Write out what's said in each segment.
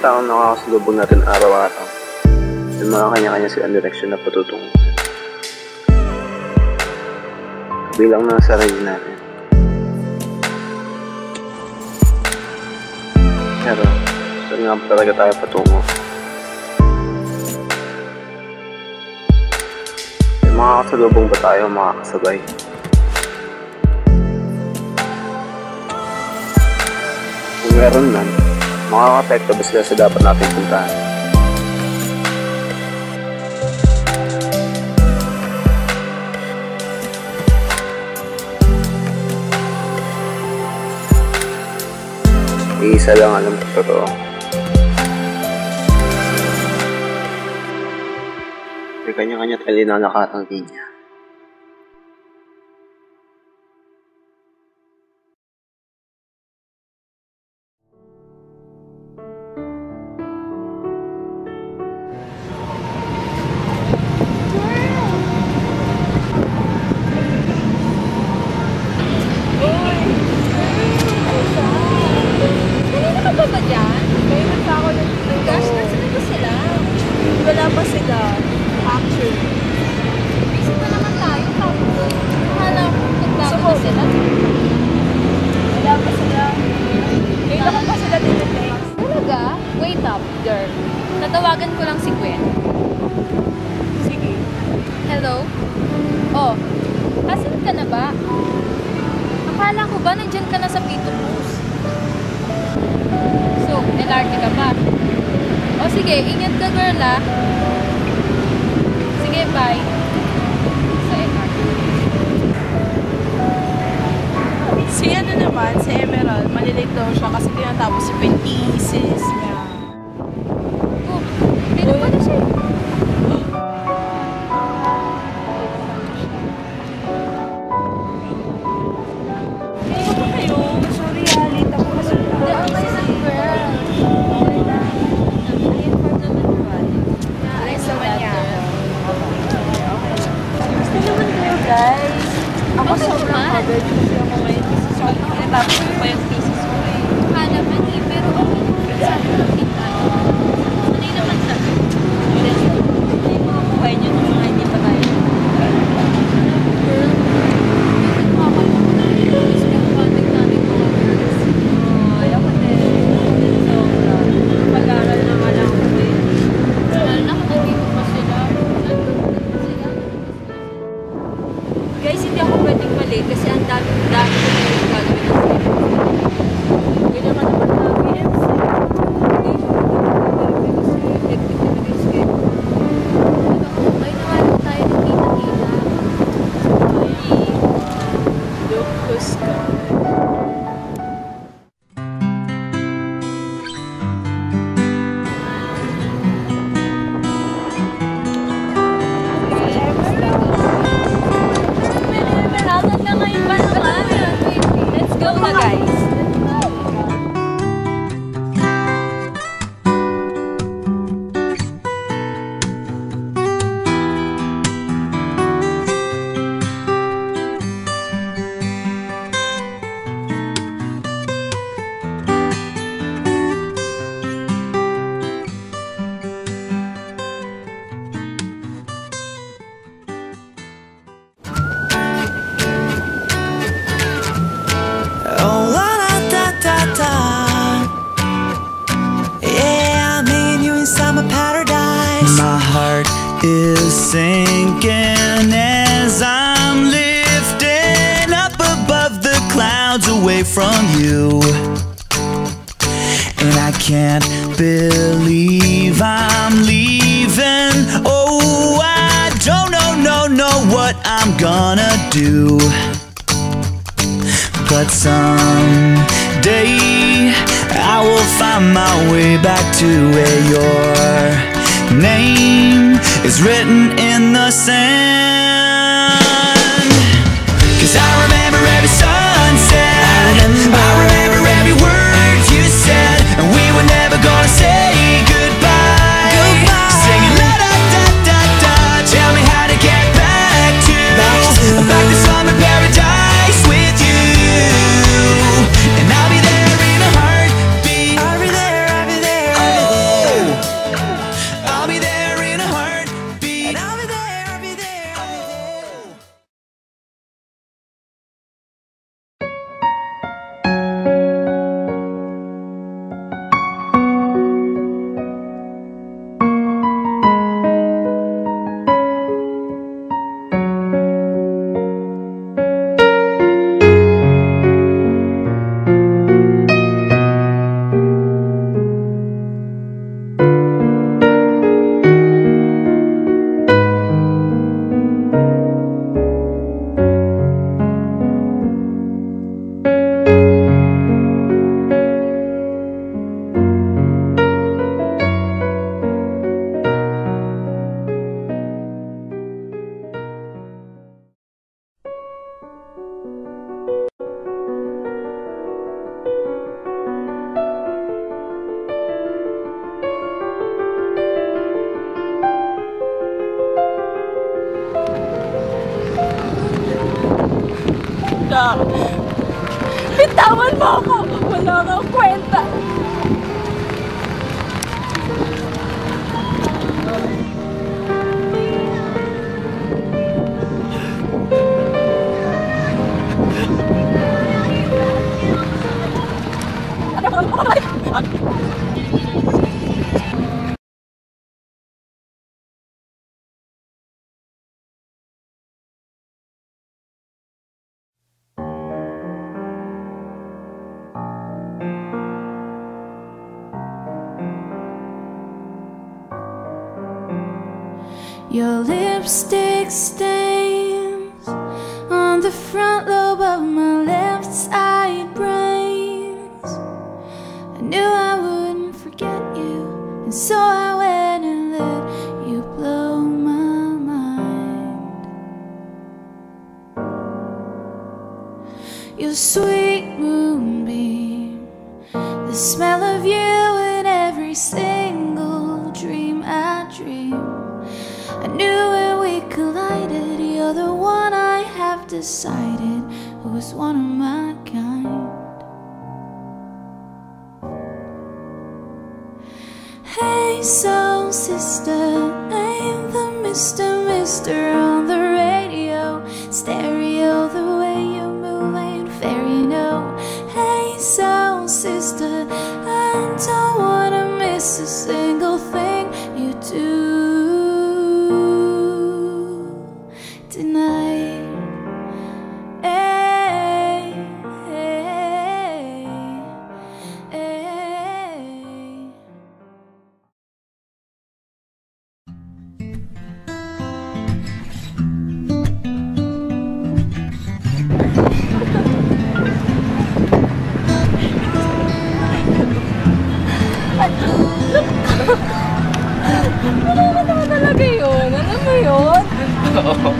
taong nakakasalubong natin araw-araw. May mga kanya-kanya silang direksyon na patutungo. Bilang ng sarili natin. Pero, saan nga ba talaga tayo patungo? May mga kasalubong ba tayo makakasabay? Kung meron man, makaka-apekto ba sila sa dapat natin puntahan? Iisa lang alam ko totoo. May kanya-kanya tayo linalakatang linya. Wala pa sila. Actually. Busy pa naman tayo. Hala ko, nagbago na sila. Wala pa sila. Ngayon ako pa sila tinitext. Talaga? Wait up, girl. Tatawagan ko lang si Gwen. Sige. Hello? Oh, asan ka na ba? Akala ko ba nandyan ka na sa Pito Cruz? So, LRT ka pa? O sige, ingat ka girl ah. Sige, bye. Sa LRT. Si ano naman, si Emerald, malilate daw siya kasi tinatapos si thesis niya. Oh, dito pa na siya. Hindi ko pa kayo. Sorry, late ako kasi. Hindi ako kasi ng girl. Guys, ako Bakit sobrang naman? pagod kasi ako ngayon kasi sorry, tinatapos ko pa yung thesis ko eh. Naman eh, pero okay naman sa akin ng kita. Sanay naman sa akin. Hindi mo buhay niyo nung mga hindi pa tayo. Girl, nakakalimutan na rin yung spell contact namin mga girls. Ay, ako din. Sobra. Pag-aaral na nga lang ako eh. Lalo na kung nandito pa sila. Guys, hindi ako pwedeng malate kasi ang dami ko na yung gagawin ng film. Hindi naman naman na BMC. Hectic talaga yung schedule. Ay, nawalan tayo ng kita-kita. Ay, locus ka. Let's go na guys. Oh, la da da da da. Yeah, I'm in you inside my paradise. My heart is sinking as I'm lifting up above the clouds away from you. And I can't believe I'm leaving. Oh, I don't know what I'm gonna do. But someday I will find my way back to where your name is written in the sand. 'Cause I remember every sunset, I remember every word you said, and we were never gonna say goodbye. Singing la da da da da. Tell me how to get back to summer paradise with you. And I'll be there in a heartbeat. I'll be there, I'll be there, I'll be there. mo ako! Wala kang kwenta! Your lipstick stains on the front lobe of my left side brains. I knew I wouldn't forget you, and so I went and let you blow my mind. Your sweet moonbeam, the smell of you in every single dream I dream. I knew when we collided, you're the one I have decided was one of my kind. Hey soul sister, ain't the Mr. on the radio, stereo, the way you move ain't fair, you know. Hey soul sister, I don't wanna miss a single thing you do tonight. Hey, hey, hey. Ano naman talaga yun? Ano mo yun? Oo.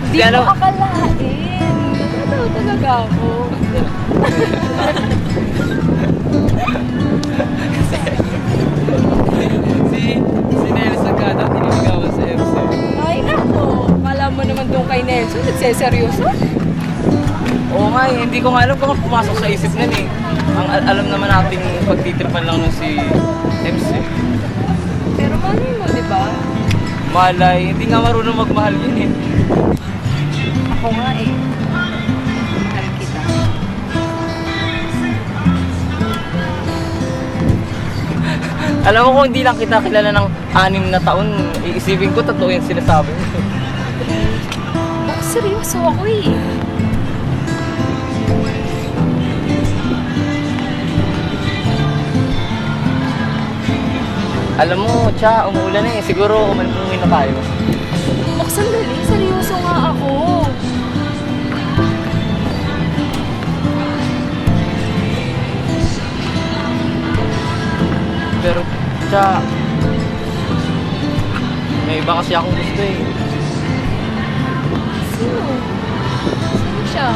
Di mo akalain. Totoo talaga ako. Si Nelson ka daw, tiniligawan sa MC. Ay nako, kala mo naman doon kay Nelson, nagseseryoso? Oo nga eh, hindi ko nga alam kung pumasok sa isip nun eh. Ang alam naman natin pagtitripan lang nun si MC. Pero malay mo, di ba? Malay, hindi nga marunong magmahal yun eh. Ako nga eh. Mahal kita. Alam mo kung hindi lang kita kilala ng 6 na taon, iisipin ko totoo yung sinasabi mo. Baka seryoso ako eh. Alam mo, Cha, umuulan na eh. Siguro umalumuhin na tayo. Baka sandali, seryoso nga ako. Pero, Cha, may iba kasi akong gusto eh. Sino? Sino siya?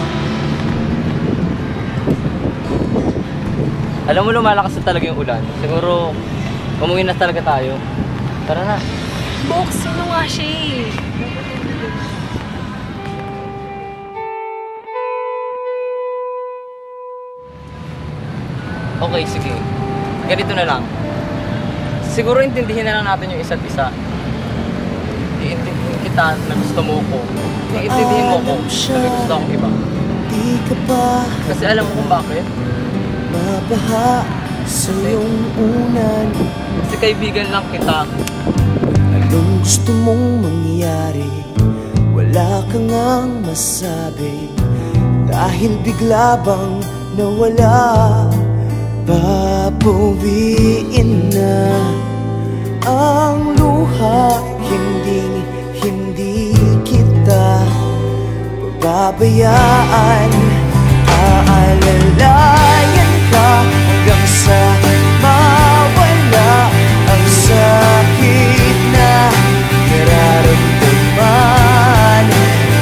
Alam mo, lumalakas na talaga yung ulan. Siguro, umuwi na talaga tayo. Tara na. Box, sino nga siya eh? Okay, sige. Ganito na lang. Siguro intindihin na lang natin yung isa't isa. Iintindihin kita na gusto mo ko. Iintindihin mo ko na may gusto akong iba. Kasi alam mo kung bakit? Mabaha sa iyong unan. Kasi kaibigan lang kita. Anong gusto mong mangyari? Wala kang ngang masabi. Dahil bigla bang nawala, babawiin na ang luha. Hindi kita pababayaan. Aalalayan ka hanggang sa mawala ang sakit na nararamdaman.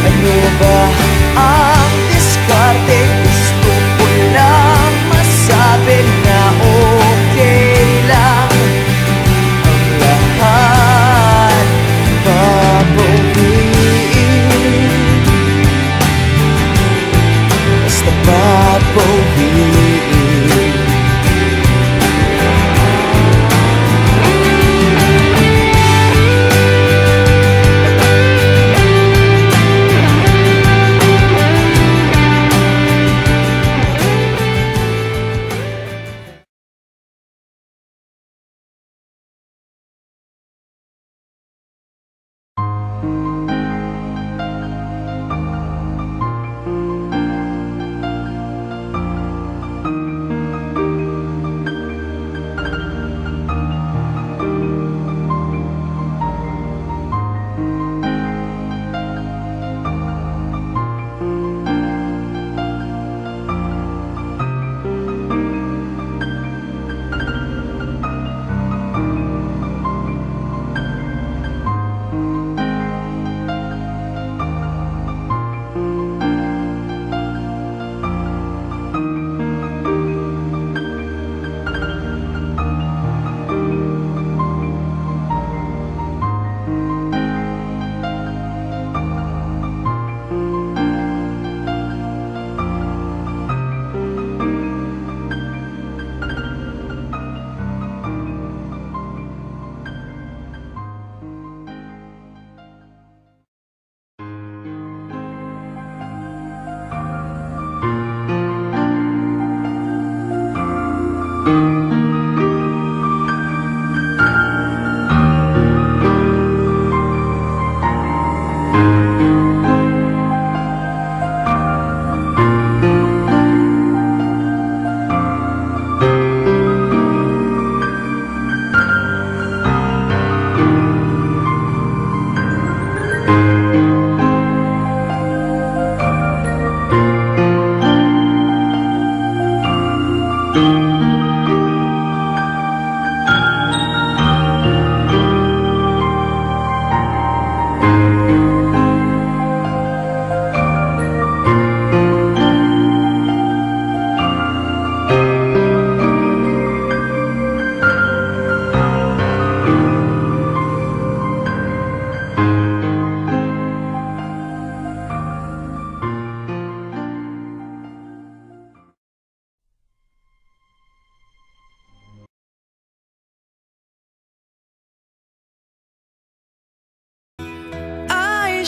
Ano ba ang diskarte? Gusto ko lang masabi na okay lang ang lahat. Babawiin, basta babawiin.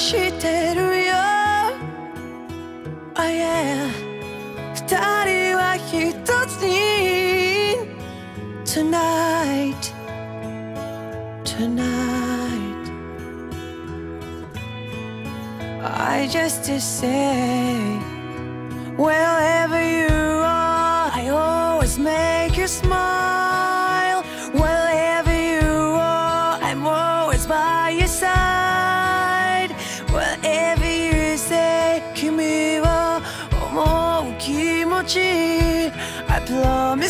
してるよ Oh yeah 二人は一つに Tonight Tonight I just to say Wherever you are I always make you smile Wherever you are I'm always by your side Whatever you say 君を思う気持ち I promise